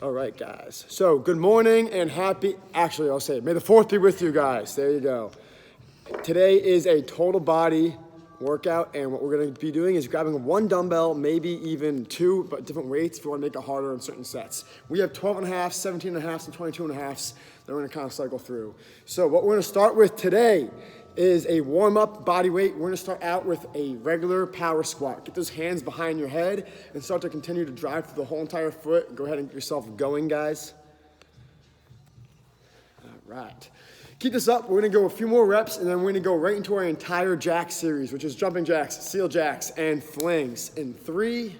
All right, guys. So good morning and actually I'll say it. May the 4th be with you guys. There you go. Today is a total body workout, and what we're going to be doing is grabbing one dumbbell, maybe even two, but different weights if you want to make it harder in certain sets. We have 12 and a half, 17 and a half, and 22 and a half that we're going to kind of cycle through. So what we're going to start with today is a warm-up body weight. We're going to start out with a regular power squat. Get those hands behind your head and start to continue to drive through the whole entire foot. Go ahead and get yourself going, guys. All right. Keep this up. We're going to go a few more reps, and then we're going to go right into our entire jack series, which is jumping jacks, seal jacks, and flings. In 3,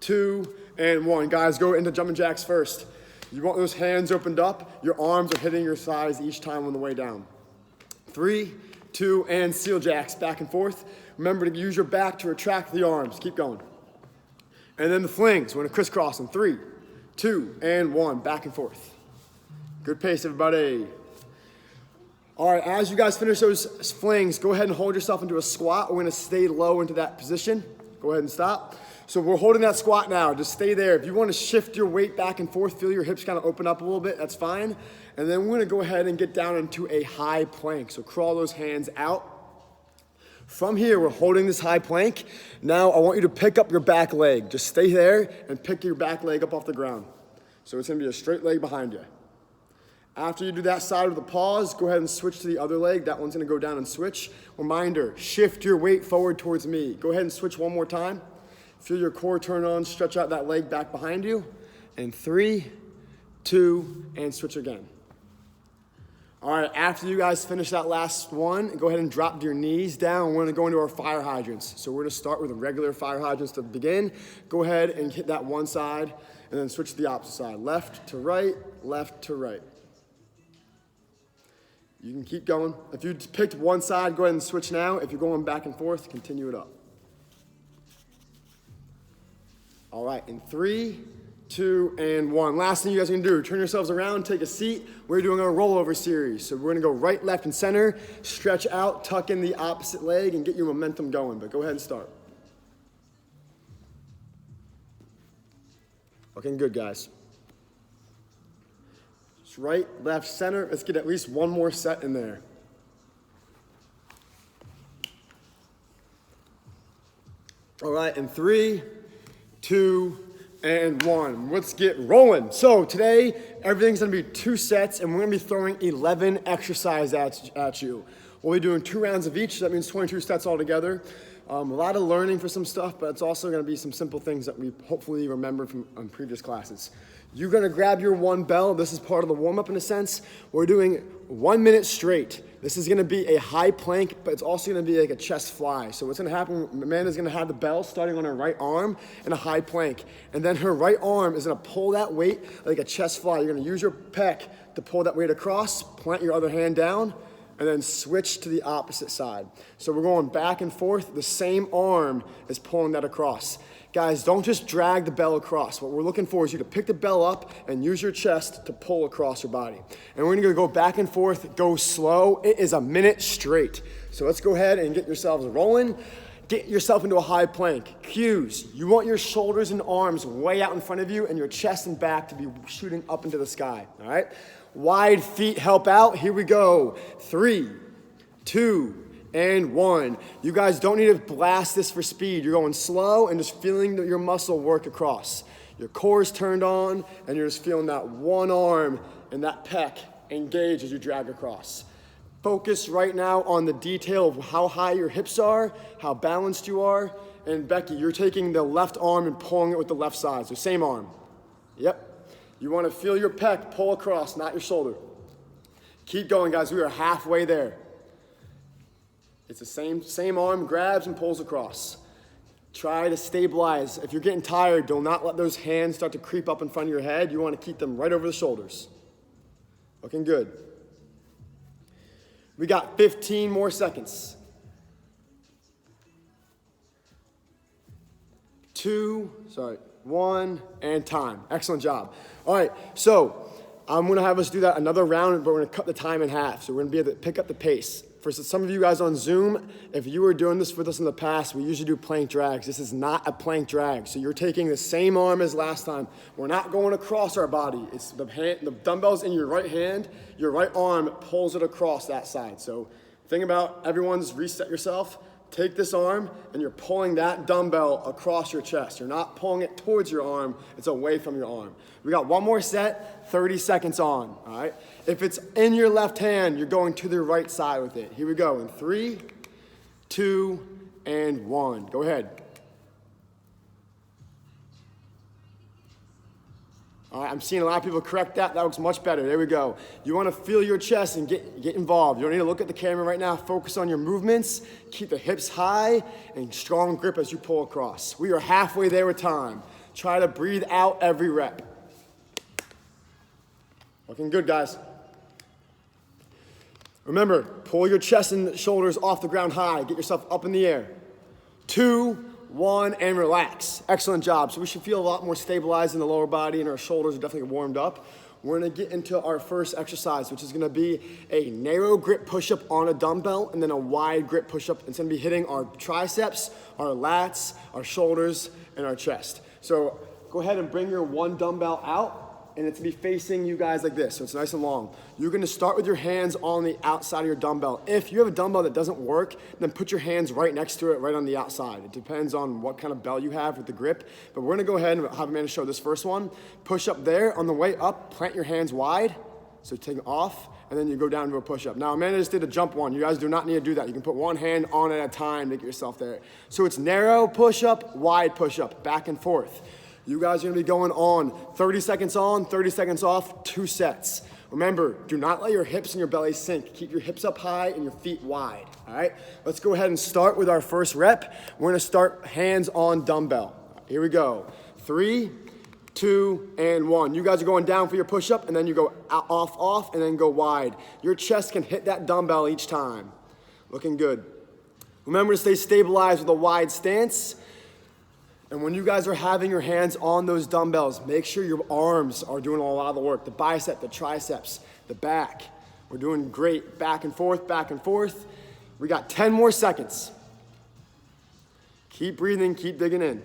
2, and 1. Guys, go into jumping jacks first. You want those hands opened up. Your arms are hitting your thighs each time on the way down. 3, 2, and seal jacks, back and forth. Remember to use your back to retract the arms. Keep going. And then the flings. We're going to crisscross in 3, 2, and 1, back and forth. Good pace, everybody. All right, as you guys finish those flings, go ahead and hold yourself into a squat. We're going to stay low into that position. Go ahead and stop. So we're holding that squat now. Just stay there. If you want to shift your weight back and forth, feel your hips kind of open up a little bit, that's fine. And then we're going to go ahead and get down into a high plank. So crawl those hands out. From here, we're holding this high plank. Now I want you to pick up your back leg. Just stay there and pick your back leg up off the ground. So it's going to be a straight leg behind you. After you do that side with a pause, go ahead and switch to the other leg. That one's gonna go down and switch. Reminder, shift your weight forward towards me. Go ahead and switch one more time. Feel your core turn on, stretch out that leg back behind you. And 3, 2, and switch again. All right, after you guys finish that last one, go ahead and drop your knees down. We're gonna go into our fire hydrants. So we're gonna start with a regular fire hydrants to begin. Go ahead and hit that one side, and then switch to the opposite side. Left to right, left to right. You can keep going. If you picked one side, go ahead and switch now. If you're going back and forth, continue it up. All right, in 3, 2, and 1. Last thing you guys are gonna do, turn yourselves around, take a seat. We're doing our rollover series. So we're gonna go right, left, and center, stretch out, tuck in the opposite leg, and get your momentum going. But go ahead and start. Looking good, guys. Right, left, center. Let's get at least one more set in there. All right, in 3, 2, and 1. Let's get rolling. So today, everything's gonna be 2 sets, and we're gonna be throwing 11 exercises at you. We'll be doing 2 rounds of each, so that means 22 sets altogether. A lot of learning for some stuff, but it's also gonna be some simple things that we hopefully remember from previous classes. You're gonna grab your one bell. This is part of the warm-up in a sense. We're doing 1 minute straight. This is gonna be a high plank, but it's also gonna be like a chest fly. So what's gonna happen, Amanda's gonna have the bell starting on her right arm in a high plank. And then her right arm is gonna pull that weight like a chest fly. You're gonna use your pec to pull that weight across, plant your other hand down, and then switch to the opposite side. So we're going back and forth. The same arm is pulling that across. Guys, don't just drag the bell across. What we're looking for is you to pick the bell up and use your chest to pull across your body. And we're gonna go back and forth, go slow. It is a minute straight. So let's go ahead and get yourselves rolling. Get yourself into a high plank. Cues, you want your shoulders and arms way out in front of you and your chest and back to be shooting up into the sky, all right? Wide feet help out. Here we go. 3, 2, and 1. You guys don't need to blast this for speed. You're going slow and just feeling your muscle work across. Your core is turned on and you're just feeling that one arm and that pec engage as you drag across. Focus right now on the detail of how high your hips are, how balanced you are. And Becky, you're taking the left arm and pulling it with the left side. So same arm. Yep. You want to feel your pec pull across, not your shoulder. Keep going, guys. We are halfway there. It's the same arm grabs and pulls across. Try to stabilize. If you're getting tired, do not let those hands start to creep up in front of your head. You want to keep them right over the shoulders. Looking good. We got 15 more seconds. 1, and time. Excellent job. All right, so I'm gonna have us do that another round, but we're gonna cut the time in half. So we're gonna be able to pick up the pace. For some of you guys on Zoom, if you were doing this with us in the past, we usually do plank drags. This is not a plank drag. So you're taking the same arm as last time. We're not going across our body. It's the dumbbell's in your right hand. Your right arm pulls it across that side. So think about everyone's reset yourself. Take this arm and you're pulling that dumbbell across your chest. You're not pulling it towards your arm, it's away from your arm. We got one more set, 30 seconds on, all right? If it's in your left hand, you're going to the right side with it. Here we go in 3, 2, and 1. Go ahead. All right, I'm seeing a lot of people correct that. That looks much better. There we go. You want to feel your chest and get involved. You don't need to look at the camera right now. Focus on your movements. Keep the hips high and strong grip as you pull across. We are halfway there with time. Try to breathe out every rep. Looking good, guys. Remember, pull your chest and shoulders off the ground high. Get yourself up in the air. 2, 1, and relax. Excellent job. So we should feel a lot more stabilized in the lower body, and our shoulders are definitely warmed up. We're gonna get into our first exercise, which is gonna be a narrow grip push-up on a dumbbell and then a wide grip push-up. It's gonna be hitting our triceps, our lats, our shoulders, and our chest. So go ahead and bring your one dumbbell out, and it's gonna be facing you guys like this, so it's nice and long. You're gonna start with your hands on the outside of your dumbbell. If you have a dumbbell that doesn't work, then put your hands right next to it, right on the outside. It depends on what kind of bell you have with the grip, but we're gonna go ahead and have Amanda show this first one. Push up there, on the way up, plant your hands wide, so take it off, and then you go down to a push-up. Now, Amanda just did a jump one. You guys do not need to do that. You can put one hand on at a time to get yourself there. So it's narrow push-up, wide push-up, back and forth. You guys are gonna be going on 30 seconds on, 30 seconds off, 2 sets. Remember, do not let your hips and your belly sink. Keep your hips up high and your feet wide, all right? Let's go ahead and start with our first rep. We're gonna start hands on dumbbell. Here we go. 3, 2, and 1. You guys are going down for your push-up, and then you go off, and then go wide. Your chest can hit that dumbbell each time. Looking good. Remember to stay stabilized with a wide stance. And when you guys are having your hands on those dumbbells, make sure your arms are doing a lot of the work. The bicep, the triceps, the back. We're doing great. Back and forth, back and forth. We got 10 more seconds. Keep breathing, keep digging in.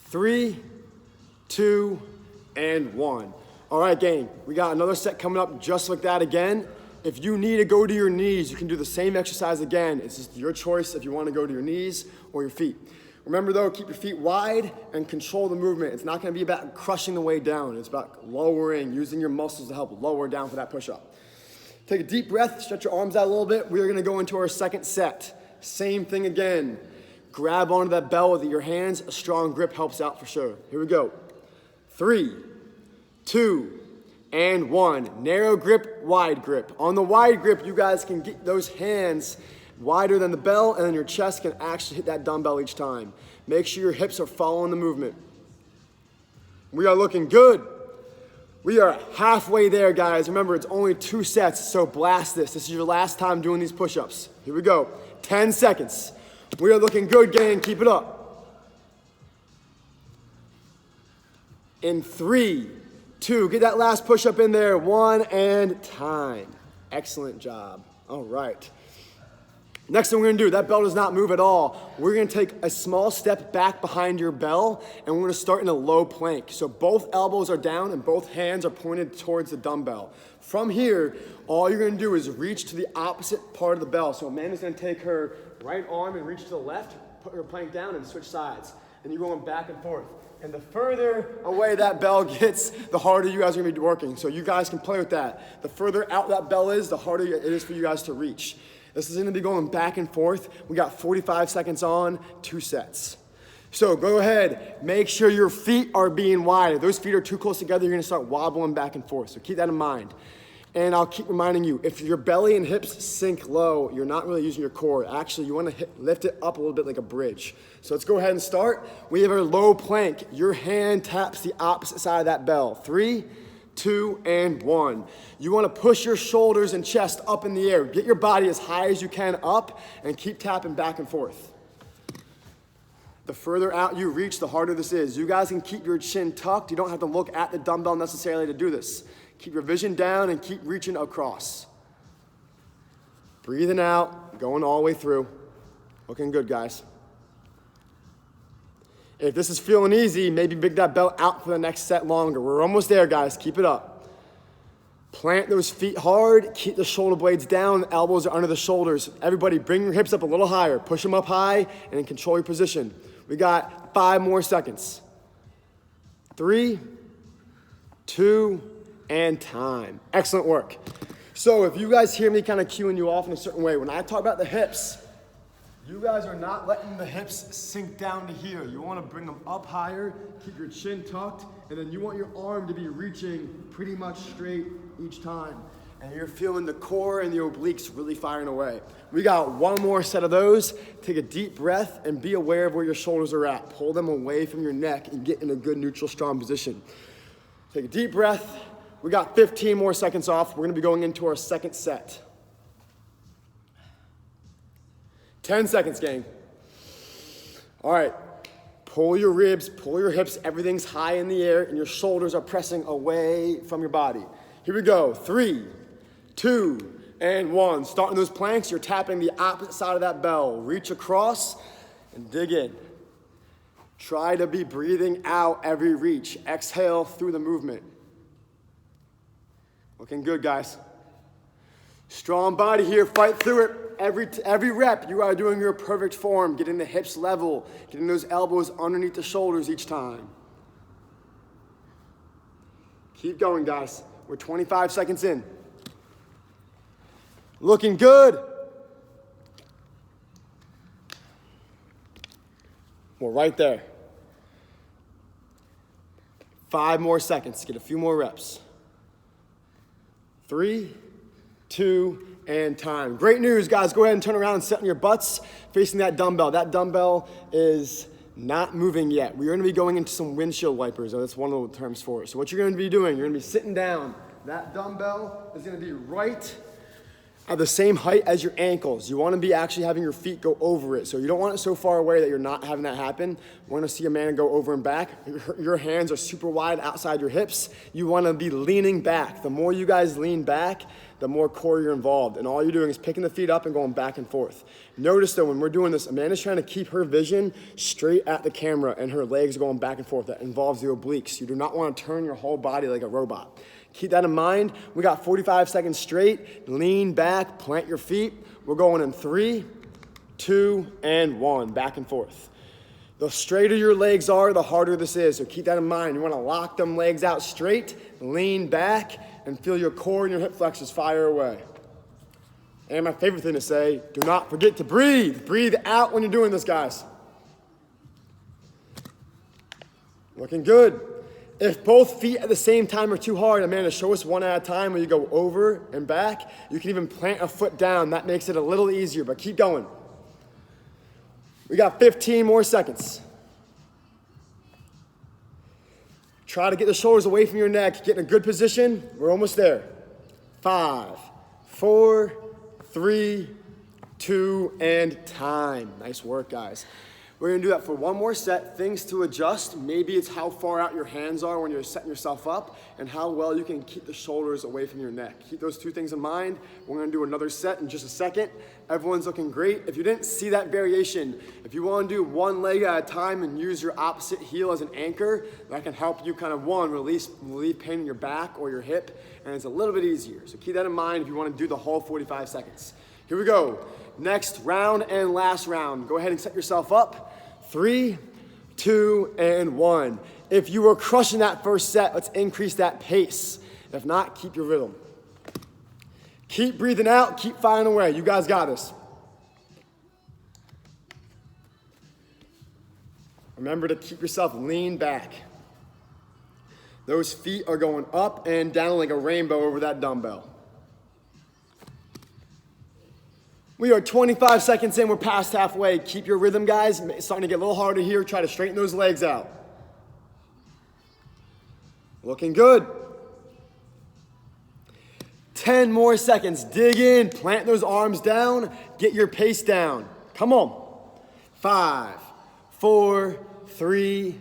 3, 2, and 1. All right, gang, we got another set coming up just like that again. If you need to go to your knees, you can do the same exercise again. It's just your choice if you want to go to your knees or your feet. Remember though, keep your feet wide and control the movement. It's not gonna be about crushing the way down. It's about lowering, using your muscles to help lower down for that push-up. Take a deep breath, stretch your arms out a little bit. We're gonna go into our second set. Same thing again. Grab onto that bell with your hands. A strong grip helps out for sure. Here we go. 3, 2, and 1. Narrow grip, wide grip. On the wide grip, you guys can get those hands wider than the bell, and then your chest can actually hit that dumbbell each time. Make sure your hips are following the movement. We are looking good. We are halfway there, guys. Remember, it's only 2 sets, so blast this. This is your last time doing these push-ups. Here we go. 10 seconds. We are looking good, gang. Keep it up. In 3, 2, get that last push-up in there. 1, and time. Excellent job. All right. Next thing we're gonna do, that bell does not move at all. We're gonna take a small step back behind your bell, and we're gonna start in a low plank. So both elbows are down and both hands are pointed towards the dumbbell. From here, all you're gonna do is reach to the opposite part of the bell. So Amanda's gonna take her right arm and reach to the left, put her plank down and switch sides. And you're going back and forth. And the further away that bell gets, the harder you guys are gonna be working. So you guys can play with that. The further out that bell is, the harder it is for you guys to reach. This is gonna be going back and forth. We got 45 seconds on, 2 sets. So go ahead, make sure your feet are being wide. If those feet are too close together, you're gonna start wobbling back and forth. So keep that in mind. And I'll keep reminding you, if your belly and hips sink low, you're not really using your core. Actually, you wanna lift it up a little bit like a bridge. So let's go ahead and start. We have our low plank. Your hand taps the opposite side of that bell. 3, 2, and 1. You wanna push your shoulders and chest up in the air. Get your body as high as you can up and keep tapping back and forth. The further out you reach, the harder this is. You guys can keep your chin tucked. You don't have to look at the dumbbell necessarily to do this. Keep your vision down and keep reaching across. Breathing out, going all the way through. Looking good, guys. If this is feeling easy, maybe big that belt out for the next set longer. We're almost there, guys. Keep it up. Plant those feet hard. Keep the shoulder blades down. The elbows are under the shoulders. Everybody, bring your hips up a little higher. Push them up high and then control your position. We got 5 more seconds. 3, 2, and time. Excellent work. So if you guys hear me kind of cueing you off in a certain way, when I talk about the hips, you guys are not letting the hips sink down to here. You want to bring them up higher, keep your chin tucked, and then you want your arm to be reaching pretty much straight each time. And you're feeling the core and the obliques really firing away. We got 1 more set of those. Take a deep breath and be aware of where your shoulders are at. Pull them away from your neck and get in a good neutral strong position. Take a deep breath. We got 15 more seconds off. We're gonna be going into our second set. 10 seconds, gang. All right, pull your ribs, pull your hips, everything's high in the air, and your shoulders are pressing away from your body. Here we go, 3, 2, and 1. Starting those planks, you're tapping the opposite side of that bell. Reach across and dig in. Try to be breathing out every reach. Exhale through the movement. Looking good, guys. Strong body here, fight through it. Every rep, you are doing your perfect form, getting the hips level, getting those elbows underneath the shoulders each time. Keep going, guys. We're 25 seconds in. Looking good. We're right there. 5 more seconds, get a few more reps. 3, 2, and time. Great news, guys. Go ahead and turn around and sit on your butts facing that dumbbell. That dumbbell is not moving yet. We are going to be going into some windshield wipers. That's one of the terms for it. So what you're going to be doing, you're going to be sitting down. That dumbbell is going to be right at the same height as your ankles. You want to be actually having your feet go over it. So you don't want it so far away that you're not having that happen. We're going to see a man go over and back. Your hands are super wide outside your hips. You want to be leaning back. The more you guys lean back, the more core you're involved. And all you're doing is picking the feet up and going back and forth. Notice though, when we're doing this, Amanda's trying to keep her vision straight at the camera and her legs going back and forth. That involves the obliques. You do not want to turn your whole body like a robot. Keep that in mind. We got 45 seconds straight. Lean back, plant your feet. We're going in 3, 2, and 1. Back and forth. The straighter your legs are, the harder this is. So keep that in mind. You want to lock them legs out straight, lean back, and feel your core and your hip flexors fire away. And my favorite thing to say, do not forget to breathe. Breathe out when you're doing this, guys. Looking good. If both feet at the same time are too hard, Amanda, show us one at a time where you go over and back. You can even plant a foot down. That makes it a little easier, but keep going. We got 15 more seconds. Try to get the shoulders away from your neck. Get in a good position. We're almost there. 5, 4, 3, 2, and time. Nice work, guys. We're gonna do that for 1 more set. Things to adjust. Maybe it's how far out your hands are when you're setting yourself up and how well you can keep the shoulders away from your neck. Keep those 2 things in mind. We're gonna do another set in just a second. Everyone's looking great. If you didn't see that variation, if you wanna do 1 leg at a time and use your opposite heel as an anchor, that can help you kind of, 1, relieve pain in your back or your hip, and it's a little bit easier. So keep that in mind if you wanna do the whole 45 seconds. Here we go. Next round and last round. Go ahead and set yourself up. 3, 2, and 1. If you were crushing that first set, let's increase that pace. If not, keep your rhythm. Keep breathing out, keep firing away. You guys got this. Remember to keep yourself lean back. Those feet are going up and down like a rainbow over that dumbbell. We are 25 seconds in, we're past halfway. Keep your rhythm, guys. It's starting to get a little harder here. Try to straighten those legs out. Looking good. 10 more seconds. Dig in, plant those arms down, get your pace down. Come on. 5, 4, 3,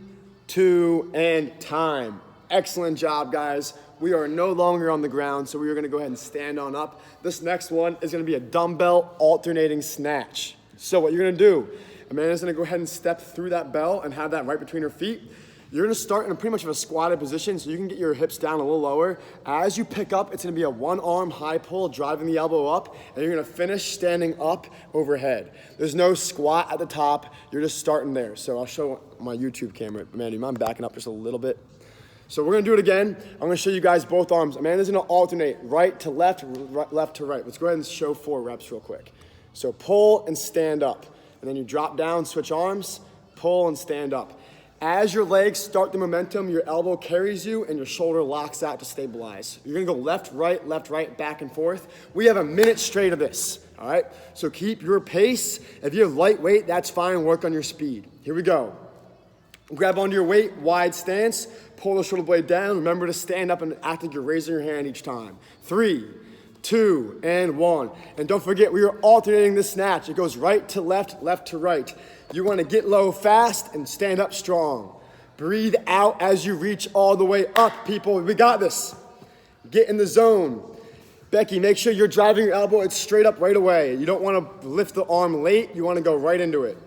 2, and time. Excellent job, guys. We are no longer on the ground, so we are gonna go ahead and stand on up. This next one is gonna be a dumbbell alternating snatch. So what you're gonna do, Amanda's gonna go ahead and step through that bell and have that right between her feet. You're gonna start in a pretty much of a squatted position so you can get your hips down a little lower. As you pick up, it's gonna be a one arm high pull, driving the elbow up, and you're gonna finish standing up overhead. There's no squat at the top, you're just starting there. So I'll show my YouTube camera. Amanda, do you mind backing up just a little bit? So we're gonna do it again. I'm gonna show you guys both arms. Amanda's gonna alternate right to left, left to right. Let's go ahead and show 4 reps real quick. So pull and stand up. And then you drop down, switch arms, pull and stand up. As your legs start the momentum, your elbow carries you and your shoulder locks out to stabilize. You're gonna go left, right, back and forth. We have a minute straight of this, all right? So keep your pace. If you have lightweight, that's fine, work on your speed. Here we go. Grab onto your weight, wide stance, pull the shoulder blade down. Remember to stand up and act like you're raising your hand each time. 3, 2, and 1. And don't forget, we are alternating this snatch. It goes right to left, left to right. You want to get low fast and stand up strong. Breathe out as you reach all the way up, people. We got this. Get in the zone. Becky, make sure you're driving your elbow. It's straight up right away. You don't want to lift the arm late. You want to go right into it.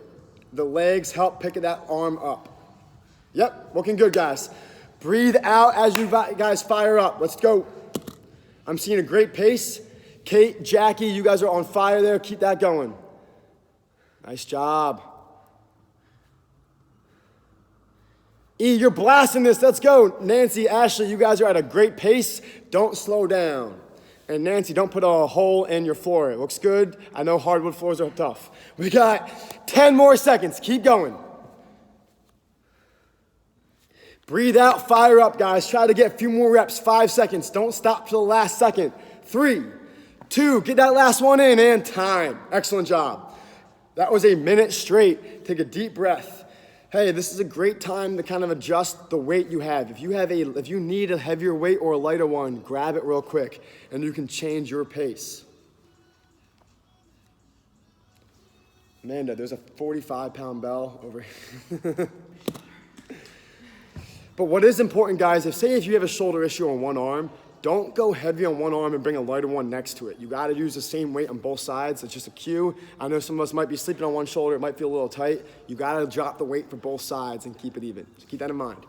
The legs help pick that arm up. Yep, looking good, guys. Breathe out as you guys fire up. Let's go. I'm seeing a great pace. Kate, Jackie, you guys are on fire there. Keep that going. Nice job. E, you're blasting this. Let's go. Nancy, Ashley, you guys are at a great pace. Don't slow down. And Nancy, don't put a hole in your floor. It looks good. I know hardwood floors are tough. We got 10 more seconds. Keep going. Breathe out, fire up, guys. Try to get a few more reps. 5 seconds. Don't stop till the last second. 3, 2, get that last one in, and time. Excellent job. That was a minute straight. Take a deep breath. Hey, this is a great time to kind of adjust the weight you have. If you need a heavier weight or a lighter one, grab it real quick, and you can change your pace. Amanda, there's a 45-pound bell over here. But what is important, guys, if you have a shoulder issue on one arm, don't go heavy on one arm and bring a lighter one next to it. You gotta use the same weight on both sides. It's just a cue. I know some of us might be sleeping on one shoulder. It might feel a little tight. You gotta drop the weight for both sides and keep it even. So keep that in mind.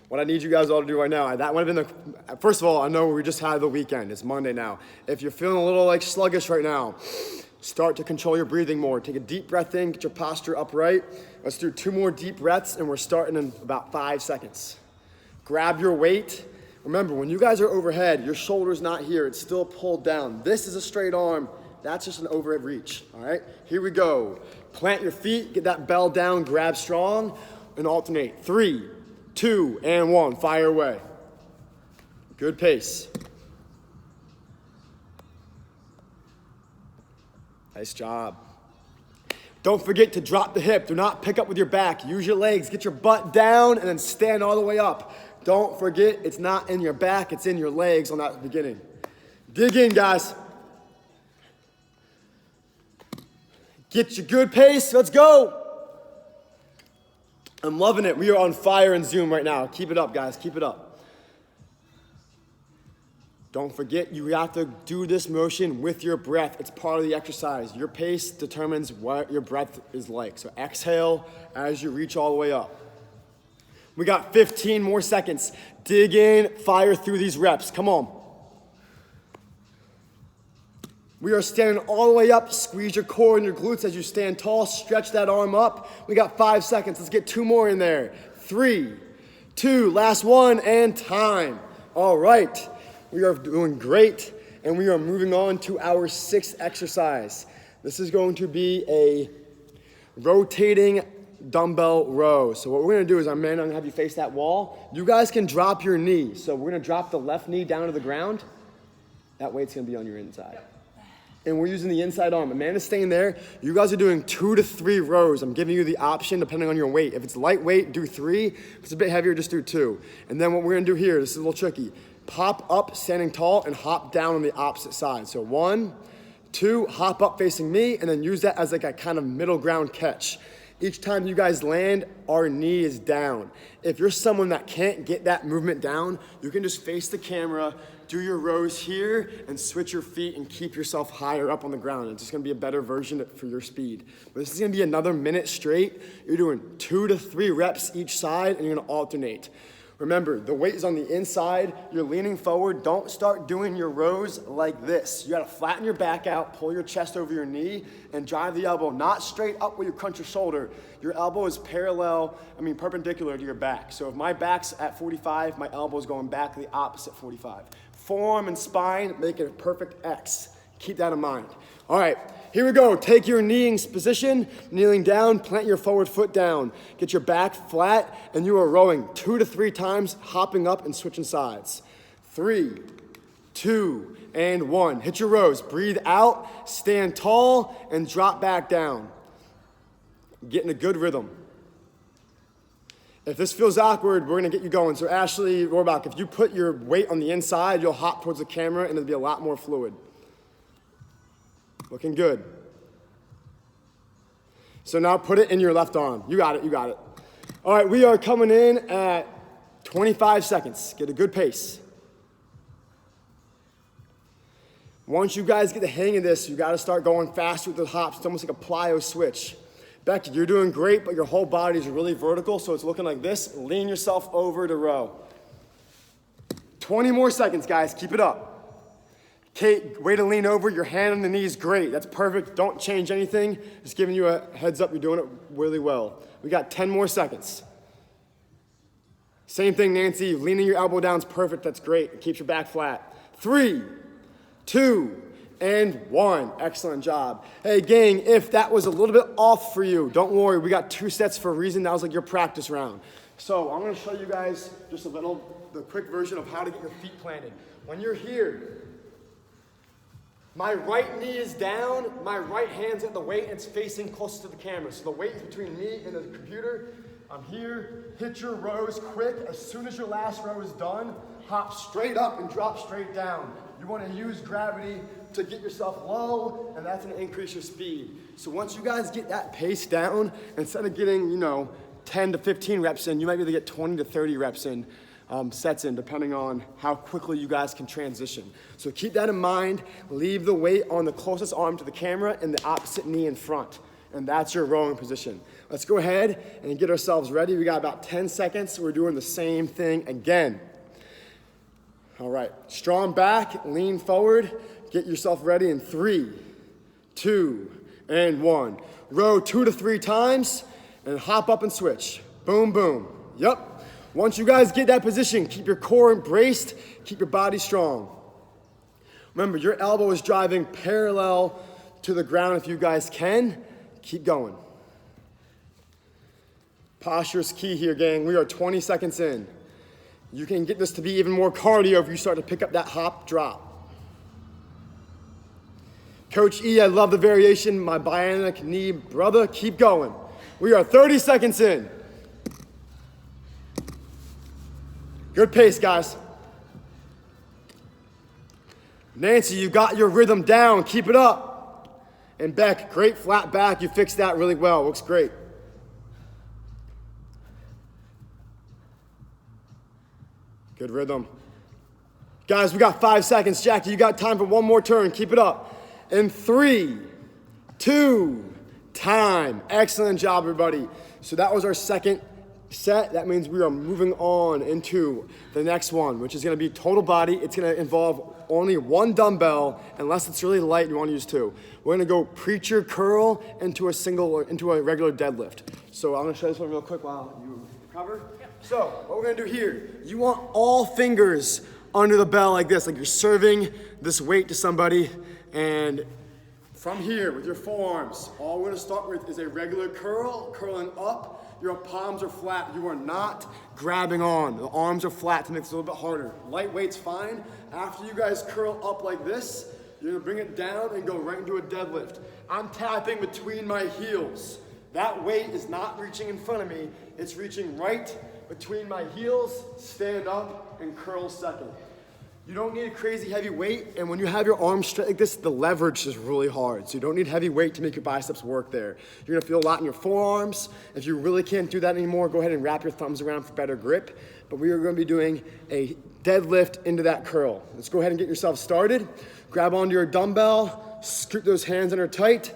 What I need you guys all to do right now, that would have been first of all, I know we just had the weekend. It's Monday now. If you're feeling a little sluggish right now, start to control your breathing more. Take a deep breath in, get your posture upright. Let's do 2 more deep breaths, and we're starting in about 5 seconds. Grab your weight. Remember, when you guys are overhead, your shoulder's not here. It's still pulled down. This is a straight arm. That's just an overhead reach, all right? Here we go. Plant your feet, get that bell down, grab strong, and alternate. 3, 2, and 1. Fire away. Good pace. Nice job. Don't forget to drop the hip. Do not pick up with your back. Use your legs. Get your butt down and then stand all the way up. Don't forget, it's not in your back, it's in your legs on that beginning. Dig in, guys. Get your good pace. Let's go. I'm loving it. We are on fire in Zoom right now. Keep it up, guys. Keep it up. Don't forget, you have to do this motion with your breath. It's part of the exercise. Your pace determines what your breath is like. So exhale as you reach all the way up. We got 15 more seconds. Dig in, fire through these reps. Come on. We are standing all the way up. Squeeze your core and your glutes as you stand tall. Stretch that arm up. We got 5 seconds. Let's get 2 more in there. 3, 2, last one, and time. All right. We are doing great, and we are moving on to our 6th exercise. This is going to be a rotating dumbbell row. So what we're gonna do is I'm gonna have you face that wall. You guys can drop your knee. So we're gonna drop the left knee down to the ground. That weight's gonna be on your inside. And we're using the inside arm. Amanda's staying there. You guys are doing 2 to 3 rows. I'm giving you the option depending on your weight. If it's lightweight, do 3. If it's a bit heavier, just do 2. And then what we're gonna do here, this is a little tricky. Pop up standing tall and hop down on the opposite side. So 1, 2, hop up facing me, and then use that as like a kind of middle ground catch. Each time you guys land, our knee is down. If you're someone that can't get that movement down, you can just face the camera, do your rows here, and switch your feet and keep yourself higher up on the ground. It's just gonna be a better version for your speed. But this is gonna be another minute straight. You're doing 2 to 3 reps each side, and you're gonna alternate. Remember, the weight is on the inside. You're leaning forward. Don't start doing your rows like this. You gotta flatten your back out, pull your chest over your knee, and drive the elbow not straight up where you crunch your shoulder. Your elbow is perpendicular to your back. So if my back's at 45, my elbow is going back to the opposite 45. Forearm and spine make it a perfect X. Keep that in mind. All right, here we go. Take your kneeling position, kneeling down, plant your forward foot down. Get your back flat, and you are rowing 2 to 3 times, hopping up and switching sides. 3, 2, and 1. Hit your rows. Breathe out, stand tall, and drop back down. Get in a good rhythm. If this feels awkward, we're gonna get you going. So Ashley Rohrbach, if you put your weight on the inside, you'll hop towards the camera, and it'll be a lot more fluid. Looking good. So now put it in your left arm. You got it, you got it. All right, we are coming in at 25 seconds. Get a good pace. Once you guys get the hang of this, you gotta start going faster with the hops. It's almost like a plyo switch. Becky, you're doing great, but your whole body is really vertical, so it's looking like this. Lean yourself over to row. 20 more seconds, guys, keep it up. Kate, way to lean over, your hand on the knee is great. That's perfect, don't change anything. Just giving you a heads up, you're doing it really well. We got 10 more seconds. Same thing, Nancy, leaning your elbow down is perfect, that's great. It keeps your back flat. 3, 2, and 1. Excellent job. Hey gang, if that was a little bit off for you, don't worry, we got 2 sets for a reason. That was like your practice round. So I'm gonna show you guys just the quick version of how to get your feet planted. When you're here, my right knee is down, my right hand's at the weight, and it's facing close to the camera. So the weight is between me and the computer. I'm here, hit your rows quick. As soon as your last row is done, hop straight up and drop straight down. You wanna use gravity to get yourself low, and that's gonna increase your speed. So once you guys get that pace down, instead of getting, 10 to 15 reps in, you might be able to get 20 to 30 reps in, sets in, depending on how quickly you guys can transition. So keep that in mind. Leave the weight on the closest arm to the camera and the opposite knee in front. And that's your rowing position. Let's go ahead and get ourselves ready. We got about 10 seconds. We're doing the same thing again. All right, strong back, lean forward. Get yourself ready in 3, 2, and 1. Row 2 to 3 times and hop up and switch. Boom, boom. Yep. Once you guys get that position, keep your core braced, keep your body strong. Remember, your elbow is driving parallel to the ground if you guys can. Keep going. Posture is key here, gang. We are 20 seconds in. You can get this to be even more cardio if you start to pick up that hop drop. Coach E, I love the variation. My bionic knee brother, keep going. We are 30 seconds in. Good pace, guys. Nancy, you got your rhythm down. Keep it up. And Beck, great flat back. You fixed that really well. Looks great. Good rhythm. Guys, we got 5 seconds. Jackie, you got time for one more turn. Keep it up. In 3, 2, time. Excellent job, everybody. So that was our second set. That means we are moving on into the next one, which is going to be total body. It's going to involve only 1 dumbbell, unless it's really light and you want to use 2. We're going to go preacher curl into a regular deadlift. So I'm going to show this one real quick while you recover. So what we're going to do here, you want all fingers under the bell like this, like you're serving this weight to somebody. And from here with your forearms, all we're going to start with is a regular curl, curling up. Your palms are flat. You are not grabbing on. The arms are flat to make this a little bit harder. Light weight's fine. After you guys curl up like this, you're gonna bring it down and go right into a deadlift. I'm tapping between my heels. That weight is not reaching in front of me. It's reaching right between my heels. Stand up and curl second. You don't need a crazy heavy weight, and when you have your arms straight like this, the leverage is really hard. So you don't need heavy weight to make your biceps work there. You're gonna feel a lot in your forearms. If you really can't do that anymore, go ahead and wrap your thumbs around for better grip. But we are gonna be doing a deadlift into that curl. Let's go ahead and get yourself started. Grab onto your dumbbell, scoop those hands under tight.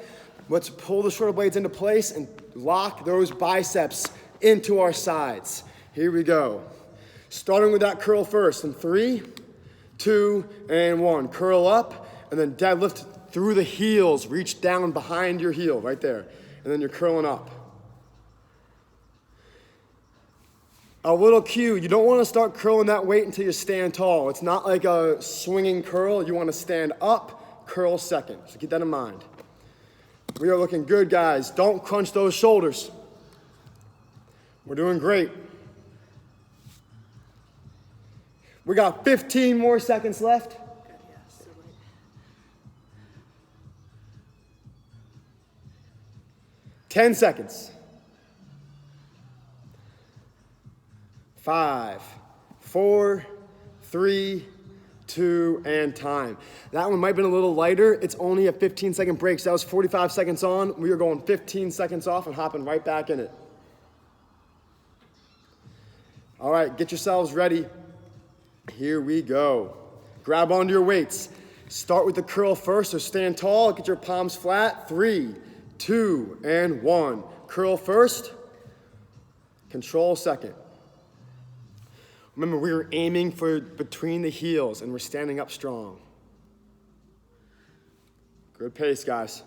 Let's pull the shoulder blades into place and lock those biceps into our sides. Here we go. Starting with that curl first in 3, 2, and 1. Curl up, and then deadlift through the heels. Reach down behind your heel, right there. And then you're curling up. A little cue, you don't want to start curling that weight until you stand tall. It's not like a swinging curl. You want to stand up, curl second. So keep that in mind. We are looking good, guys. Don't crunch those shoulders. We're doing great. We got 15 more seconds left. 10 seconds. 5, 4, 3, 2, and time. That one might have been a little lighter. It's only a 15-second break. So that was 45 seconds on. We are going 15 seconds off and hopping right back in it. All right, get yourselves ready. Here we go. Grab onto your weights. Start with the curl first, so stand tall, get your palms flat. 3, 2, and 1. Curl first, control second. Remember, we were aiming for between the heels, and we're standing up strong. Good pace, guys.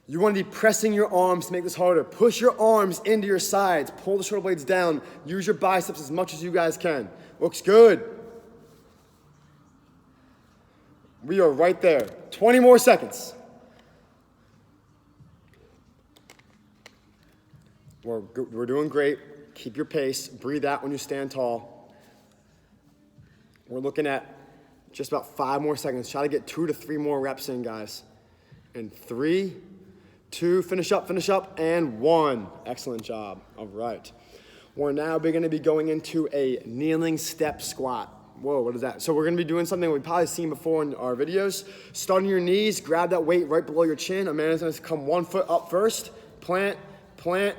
You want to be pressing your arms to make this harder. Push your arms into your sides. Pull the shoulder blades down. Use your biceps as much as you guys can. Looks good. We are right there. 20 more seconds. We're doing great. Keep your pace. Breathe out when you stand tall. We're looking at just about 5 more seconds. Try to get 2 to 3 more reps in, guys. And 3, 2, finish up, and 1. Excellent job. All right. We're now going to be going into a kneeling step squat. Whoa, what is that? So we're going to be doing something we've probably seen before in our videos. Start on your knees, grab that weight right below your chin. Amanda's going to come 1 foot up first. Plant,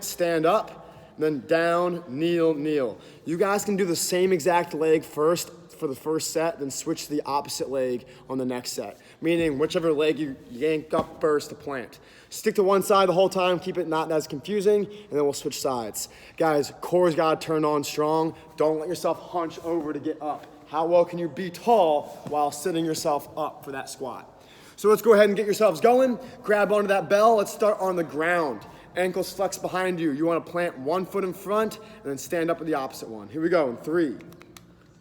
stand up. Then down, kneel, kneel. You guys can do the same exact leg first for the first set, then switch to the opposite leg on the next set. Meaning whichever leg you yank up first to plant. Stick to one side the whole time, keep it not as confusing, and then we'll switch sides. Guys, core's gotta turn on strong. Don't let yourself hunch over to get up. How well can you be tall while sitting yourself up for that squat? So let's go ahead and get yourselves going. Grab onto that bell. Let's start on the ground. Ankles flex behind you. You want to plant 1 foot in front and then stand up with the opposite one. Here we go in 3,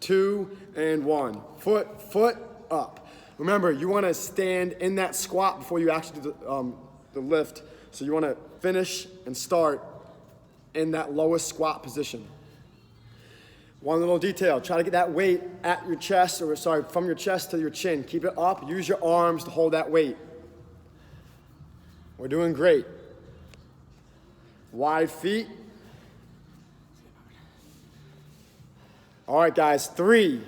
2, and 1. Foot up. Remember, you want to stand in that squat before you actually do the lift. So you want to finish and start in that lowest squat position. One little detail, try to get that weight at your chest, from your chest to your chin. Keep it up, use your arms to hold that weight. We're doing great. Wide feet. All right, guys, 3,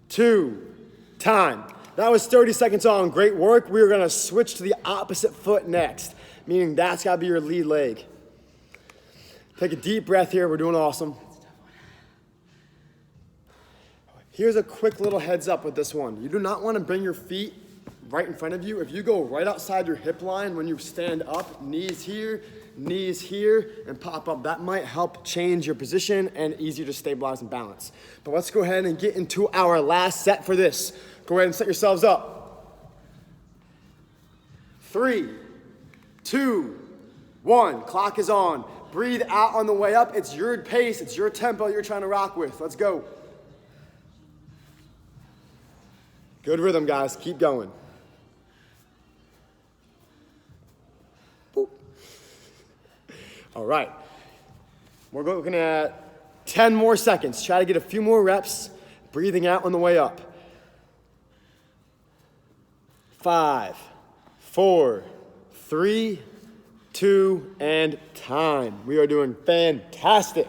2, time. That was 30 seconds on, great work. We are gonna switch to the opposite foot next, meaning that's gotta be your lead leg. Take a deep breath here, we're doing awesome. Here's a quick little heads up with this one. You do not wanna bring your feet right in front of you. If you go right outside your hip line when you stand up, knees here, and pop up, that might help change your position and easier to stabilize and balance. But let's go ahead and get into our last set for this. Go ahead and set yourselves up. 3, 2, 1, clock is on. Breathe out on the way up. It's your pace, it's your tempo you're trying to rock with. Let's go. Good rhythm, guys, keep going. All right, we're looking at 10 more seconds. Try to get a few more reps, breathing out on the way up. 5, 4, 3, 2, and time. We are doing fantastic.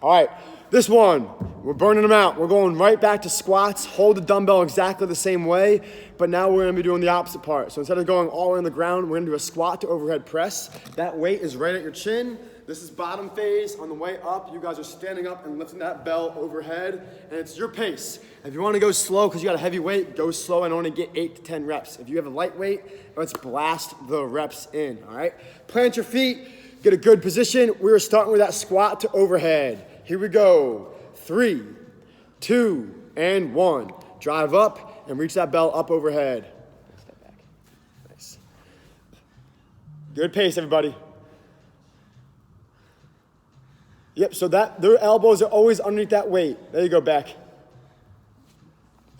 All right, This one, we're burning them out. We're going right back to squats. Hold the dumbbell exactly the same way, but now we're gonna be doing the opposite part. So instead of going all the way on the ground, we're gonna do a squat to overhead press. That weight is right at your chin. This is bottom phase. On the way up, you guys are standing up and lifting that bell overhead, and it's your pace. If you wanna go slow because you got a heavy weight, go slow and only get 8 to 10 reps. If you have a light weight, let's blast the reps in, all right? Plant your feet, get a good position. We're starting with that squat to overhead. Here we go. 3, 2, and 1. Drive up and reach that bell up overhead. Step back. Nice. Good pace, everybody. Yep, so their elbows are always underneath that weight. There you go, back.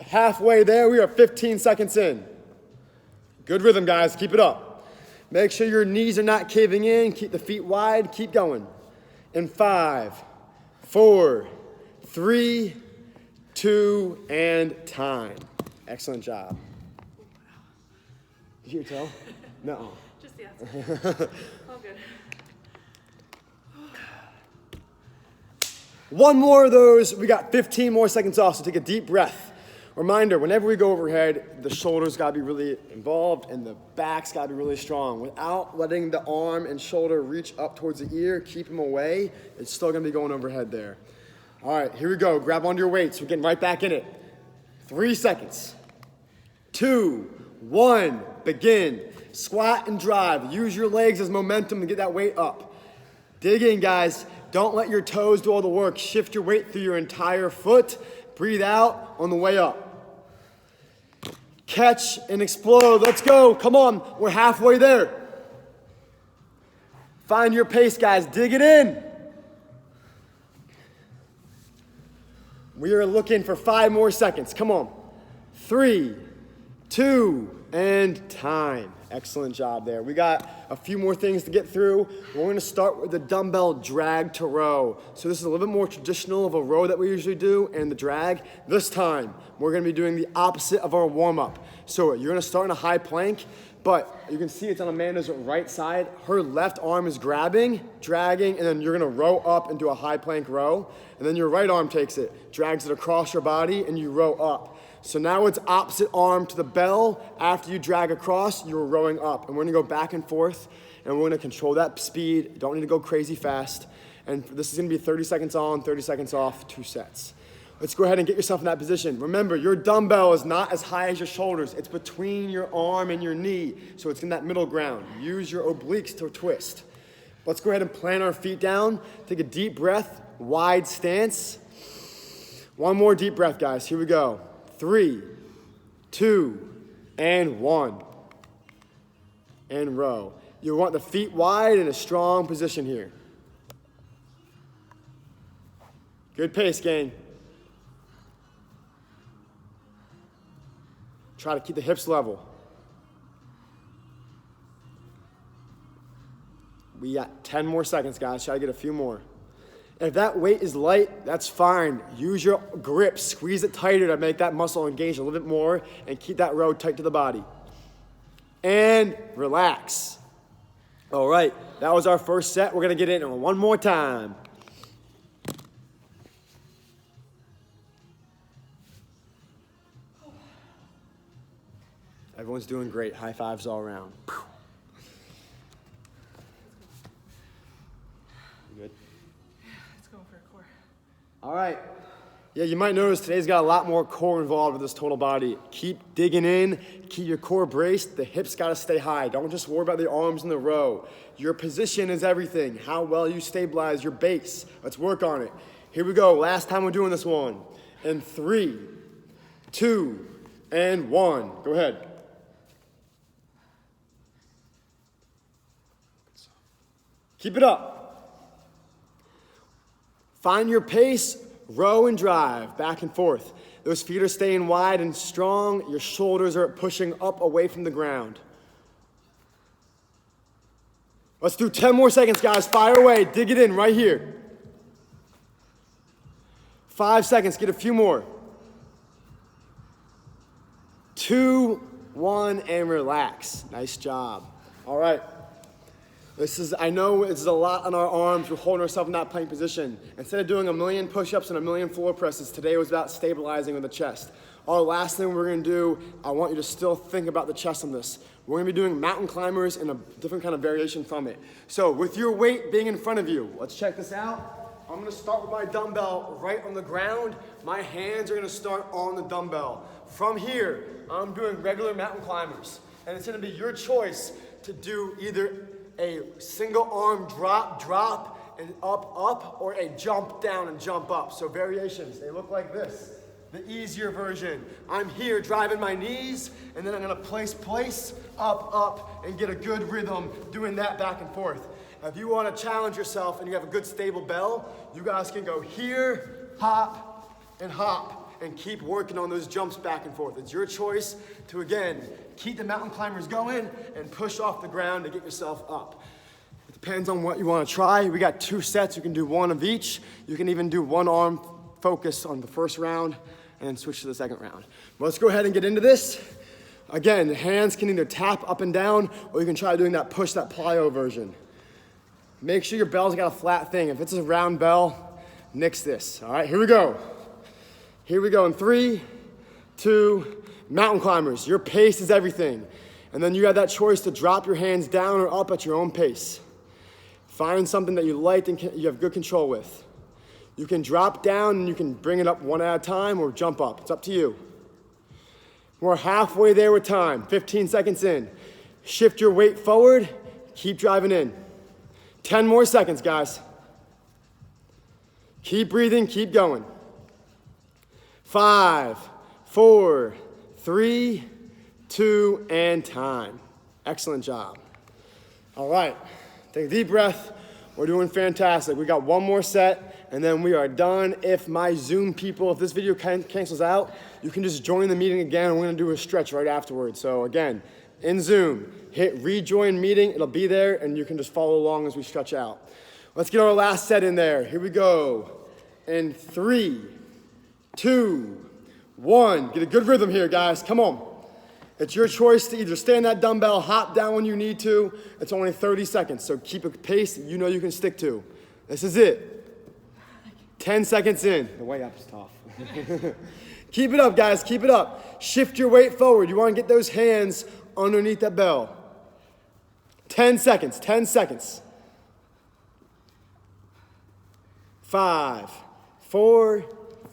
Halfway there, we are 15 seconds in. Good rhythm, guys. Keep it up. Make sure your knees are not caving in. Keep the feet wide. Keep going. In 5, 4, 3, 2, and time. Excellent job. Did you tell? No. Just the outside. All good. One more of those. We got 15 more seconds off, so take a deep breath. Reminder, whenever we go overhead, the shoulders gotta be really involved and the back's gotta be really strong. Without letting the arm and shoulder reach up towards the ear, keep them away, it's still gonna be going overhead there. All right, here we go. Grab onto your weights. We're getting right back in it. 3 seconds. 2, 1, begin. Squat and drive. Use your legs as momentum to get that weight up. Dig in, guys. Don't let your toes do all the work. Shift your weight through your entire foot. Breathe out on the way up. Catch and explode. Let's go. Come on. We're halfway there. Find your pace, guys. Dig it in. We are looking for 5 more seconds. Come on. 3, 2, and time. Excellent job there. We got a few more things to get through. We're gonna start with the dumbbell drag to row. So this is a little bit more traditional of a row that we usually do and the drag. This time, we're gonna be doing the opposite of our warm-up. So you're gonna start in a high plank, but you can see it's on Amanda's right side. Her left arm is grabbing, dragging, and then you're gonna row up and do a high plank row. And then your right arm takes it, drags it across your body, and you row up. So now it's opposite arm to the bell. After you drag across, you're rowing up. And we're gonna go back and forth, and we're gonna control that speed. Don't need to go crazy fast. And this is gonna be 30 seconds on, 30 seconds off, 2 sets. Let's go ahead and get yourself in that position. Remember, your dumbbell is not as high as your shoulders. It's between your arm and your knee, so it's in that middle ground. Use your obliques to twist. Let's go ahead and plant our feet down. Take a deep breath, wide stance. One more deep breath, guys. Here we go. 3, 2, and 1. And row. You want the feet wide in a strong position here. Good pace, gang. Try to keep the hips level. We got 10 more seconds, guys. Try to get a few more. If that weight is light, that's fine. Use your grip. Squeeze it tighter to make that muscle engage a little bit more and keep that row tight to the body. And relax. All right, that was our first set. We're gonna get in one more time. Everyone's doing great. High fives all around. You good? Let's go for a core. All right. Yeah, you might notice today's got a lot more core involved with this total body. Keep digging in. Keep your core braced. The hips got to stay high. Don't just worry about the arms in the row. Your position is everything. How well you stabilize your base. Let's work on it. Here we go. Last time we're doing this one. In 3, 2, and 1. Go ahead. Keep it up. Find your pace, row and drive, back and forth. Those feet are staying wide and strong. Your shoulders are pushing up away from the ground. Let's do 10 more seconds, guys. Fire away. Dig it in right here. 5 seconds. Get a few more. 2, 1, and relax. Nice job. All right. I know this is a lot on our arms. We're holding ourselves in that plank position. Instead of doing a million push-ups and a million floor presses, today was about stabilizing with the chest. Our last thing we're gonna do, I want you to still think about the chest on this. We're gonna be doing mountain climbers and a different kind of variation from it. So with your weight being in front of you, let's check this out. I'm gonna start with my dumbbell right on the ground. My hands are gonna start on the dumbbell. From here, I'm doing regular mountain climbers. And it's gonna be your choice to do either a single arm drop, and up, or a jump down and jump up. So variations, they look like this. The easier version. I'm here driving my knees, and then I'm gonna place, up, and get a good rhythm doing that back and forth. If you wanna challenge yourself and you have a good stable bell, you guys can go here, hop, and keep working on those jumps back and forth. It's your choice to, again, keep the mountain climbers going and push off the ground to get yourself up. It depends on what you wanna try. We got 2 sets, you can do 1 of each. You can even do 1 arm focus on the first round and then switch to the second round. But let's go ahead and get into this. Again, the hands can either tap up and down, or you can try doing that push, that plyo version. Make sure your bell's got a flat thing. If it's a round bell, nix this. All right, here we go. Here we go in 3, 2, mountain climbers. Your pace is everything. And then you have that choice to drop your hands down or up at your own pace. Find something that you like and you have good control with. You can drop down and you can bring it up 1 at a time or jump up. It's up to you. We're halfway there with time, 15 seconds in. Shift your weight forward, keep driving in. 10 more seconds, guys. Keep breathing, keep going. 5, 4, 3, 2, and time. Excellent job. All right, take a deep breath. We're doing fantastic. We got 1 more set, and then we are done. If my Zoom people, if this video cancels out, you can just join the meeting again. We're gonna do a stretch right afterwards. So again, in Zoom, hit rejoin meeting. It'll be there, and you can just follow along as we stretch out. Let's get our last set in there. Here we go. In 3, 2, 1. Get a good rhythm here, guys. Come on. It's your choice to either stand that dumbbell, hop down when you need to. It's only 30 seconds, so keep a pace that you know you can stick to. This is it. 10 seconds in. The way up is tough. Keep it up, guys. Keep it up. Shift your weight forward. You want to get those hands underneath that bell. 10 seconds. 10 seconds. 5, 4,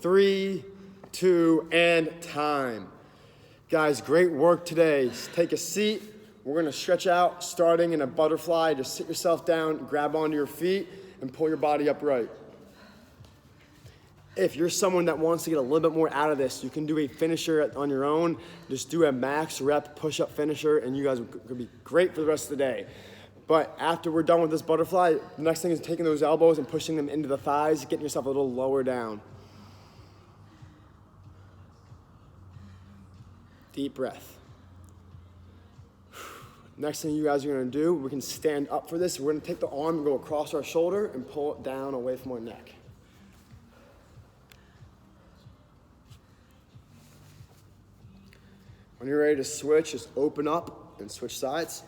3, 2, and time. Guys, great work today. Take a seat. We're gonna stretch out, starting in a butterfly. Just sit yourself down, grab onto your feet, and pull your body upright. If you're someone that wants to get a little bit more out of this, you can do a finisher on your own. Just do a max rep push-up finisher, and you guys are gonna be great for the rest of the day. But after we're done with this butterfly, the next thing is taking those elbows and pushing them into the thighs, getting yourself a little lower down. Deep breath. Next thing you guys are gonna do, we can stand up for this. We're gonna take the arm and go across our shoulder and pull it down away from our neck. When you're ready to switch, just open up and switch sides.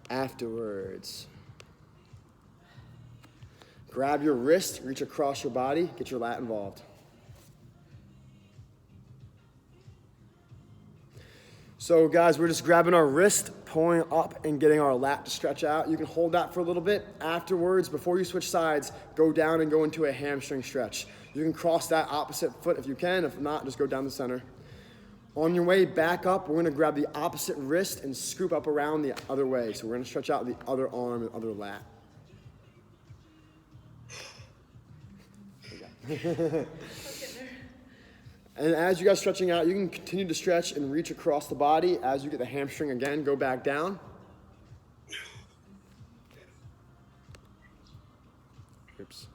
Afterwards, grab your wrist, reach across your body, get your lat involved. So guys, we're just grabbing our wrist, pulling up and getting our lat to stretch out. You can hold that for a little bit. Afterwards, before you switch sides, go down and go into a hamstring stretch. You can cross that opposite foot if you can. If not, just go down the center. On your way back up, we're gonna grab the opposite wrist and scoop up around the other way. So we're gonna stretch out the other arm and other lat. And as you guys stretching out, you can continue to stretch and reach across the body. As you get the hamstring again, go back down. Oops.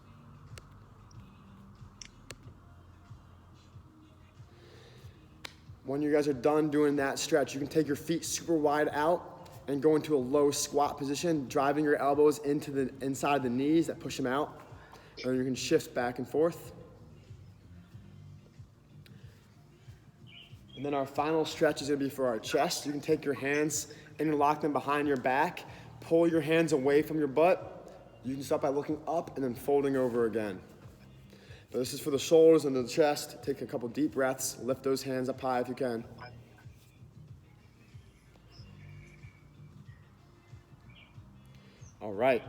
When you guys are done doing that stretch, you can take your feet super wide out and go into a low squat position, driving your elbows into the inside of the knees that push them out. And you can shift back and forth. And then our final stretch is gonna be for our chest. You can take your hands, interlock them behind your back, pull your hands away from your butt. You can start by looking up and then folding over again. But this is for the shoulders and the chest. Take a couple deep breaths, lift those hands up high if you can. All right.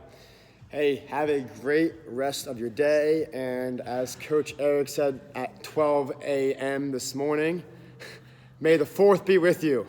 Hey, have a great rest of your day. And as Coach Eric said at 12 a.m. this morning, may the 4th be with you.